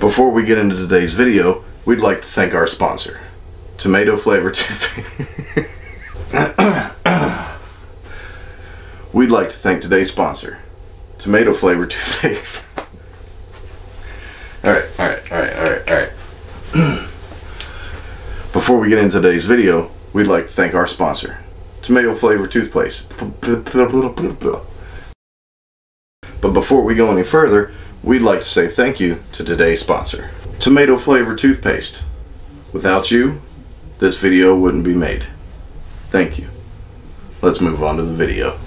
Before we get into today's video, we'd like to thank our sponsor, tomato flavored toothpaste. We'd like to thank today's sponsor, tomato flavored toothpaste. Alright. Before we get into today's video, we'd like to thank our sponsor, tomato flavored toothpaste. But before we go any further, we'd like to say thank you to today's sponsor, tomato flavored toothpaste. Without you, this video wouldn't be made. Thank you. Let's move on to the video.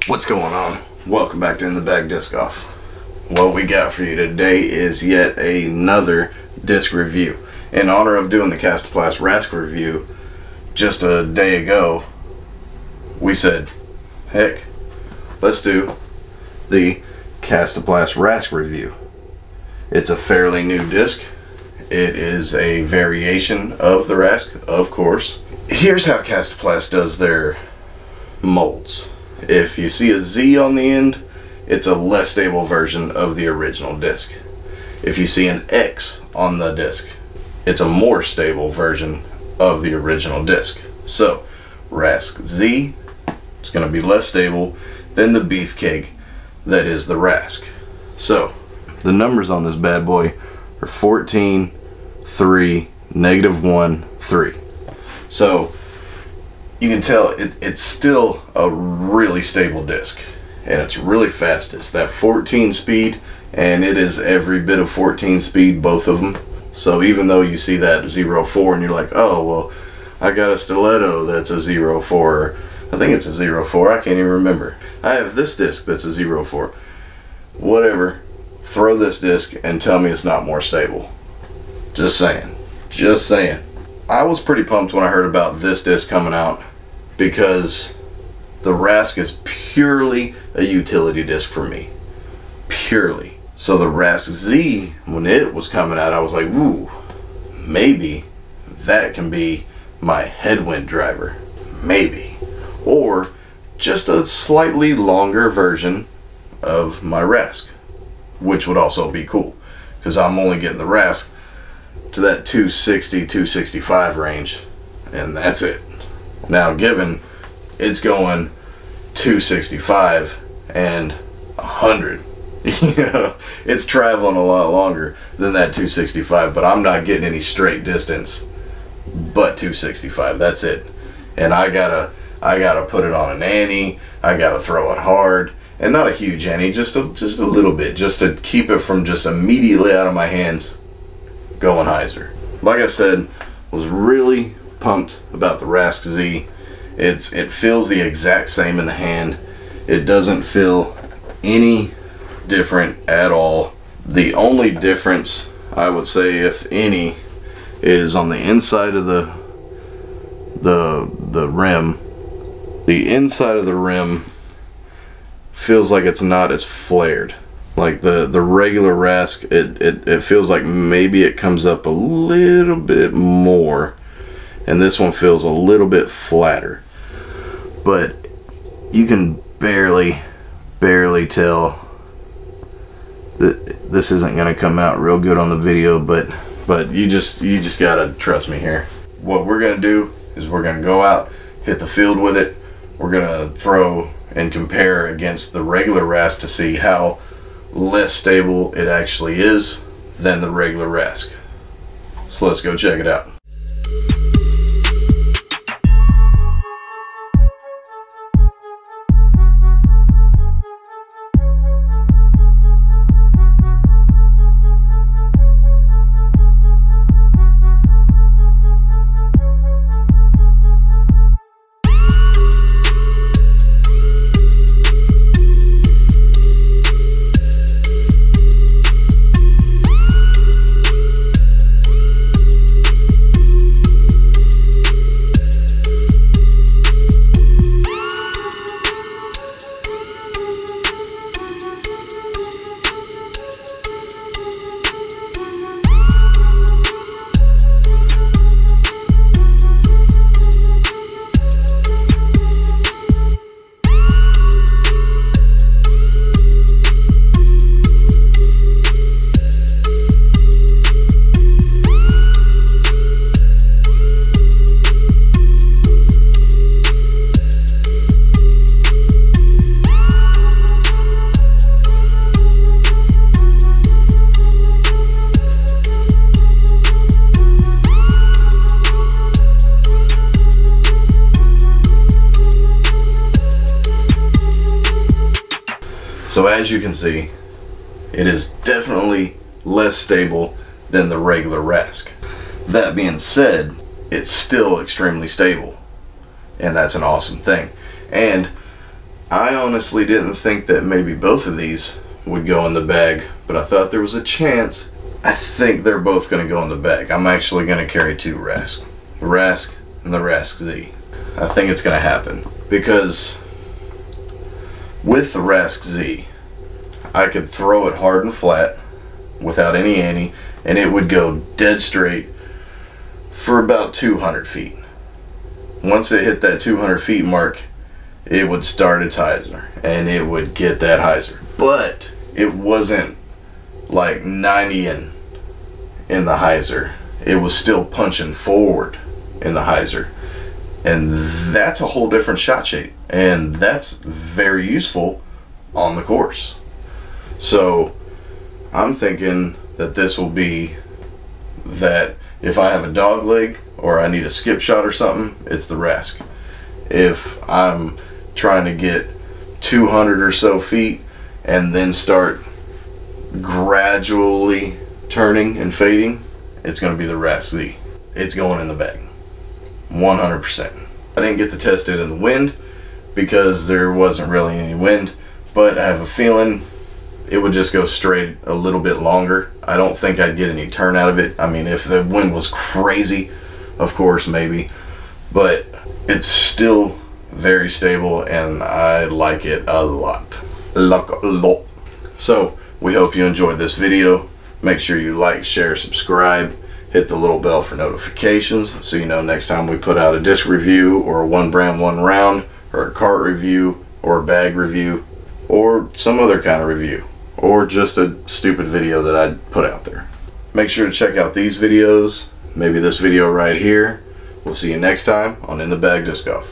What's going on? Welcome back to In the Bag Disc Off. What we got for you today is yet another disc review. In honor of doing the KASTAPLAST RASK review just a day ago, we said, heck, let's do the KASTAPLAST RASK review. It's a fairly new disc. It is a variation of the RASK, of course. Here's how KASTAPLAST does their molds. If you see a Z on the end, it's a less stable version of the original disc. If you see an X on the disc, it's a more stable version of the original disc. So, RASK Z is going to be less stable than the beefcake that is the RASK. So, the numbers on this bad boy are 14, 3, -1, 3. So, you can tell it's still a really stable disc, and it's really fast. It's that 14 speed, and it is every bit of 14 speed, both of them. So even though you see that 0.4 and you're like, oh well, I got a stiletto that's a 0.4, I think it's a 0.4, I can't even remember. I have this disc that's a 0.4. Whatever, throw this disc and tell me it's not more stable. Just saying. I was pretty pumped when I heard about this disc coming out, because the RASK is purely a utility disc for me. Purely. So the RASK Z, when it was coming out, I was like, ooh, maybe that can be my headwind driver. Maybe. Or just a slightly longer version of my RASK, which would also be cool, because I'm only getting the RASK to that 260, 265 range, and that's it. Now, given it's going 265 and 100, you know, it's traveling a lot longer than that 265, but I'm not getting any straight distance but 265. That's it. And I gotta put it on an ante. I gotta throw it hard, and not a huge ante, just a little bit, just to keep it from just immediately out of my hands going hyzer. Like I said, was really pumped about the RASK Z. It feels the exact same in the hand. It doesn't feel any different at all. The only difference, I would say, if any, is on the inside of the rim. The inside of the rim feels like it's not as flared. Like the regular RASK, it feels like maybe it comes up a little bit more, and this one feels a little bit flatter. But you can barely tell that this isn't going to come out real good on the video, but you just gotta trust me here. What we're gonna do is we're gonna go out, hit the field with it. We're gonna throw and compare against the regular RASK to see how less stable it actually is than the regular RASK. So let's go check it out. So as you can see, it is definitely less stable than the regular Rask. That being said, it's still extremely stable, and that's an awesome thing. And I honestly didn't think that maybe both of these would go in the bag, but I thought there was a chance. I think they're both going to go in the bag. I'm actually going to carry two Rask. The Rask and the Rask Z. I think it's going to happen because with the Rask Z, I could throw it hard and flat without any ante, and it would go dead straight for about 200 feet. Once it hit that 200 feet mark, it would start its hyzer, and it would get that hyzer. But it wasn't like 90 in the hyzer. It was still punching forward in the hyzer. And that's a whole different shot shape. And that's very useful on the course. So I'm thinking that this will be that if I have a dog leg or I need a skip shot or something, it's the Rask. If I'm trying to get 200 or so feet and then start gradually turning and fading, it's going to be the Rask Z. It's going in the bag 100%. I didn't get to test it in the wind because there wasn't really any wind, but I have a feeling it would just go straight a little bit longer. I don't think I'd get any turn out of it. I mean, if the wind was crazy, of course, maybe, but it's still very stable and I like it a lot. So we hope you enjoyed this video. Make sure you like, share, subscribe, hit the little bell for notifications so you know next time we put out a disc review or a one brand one round or a cart review or a bag review or some other kind of review or just a stupid video that I put out there. Make sure to check out these videos, maybe this video right here. We'll see you next time on In the Bag Disc Golf.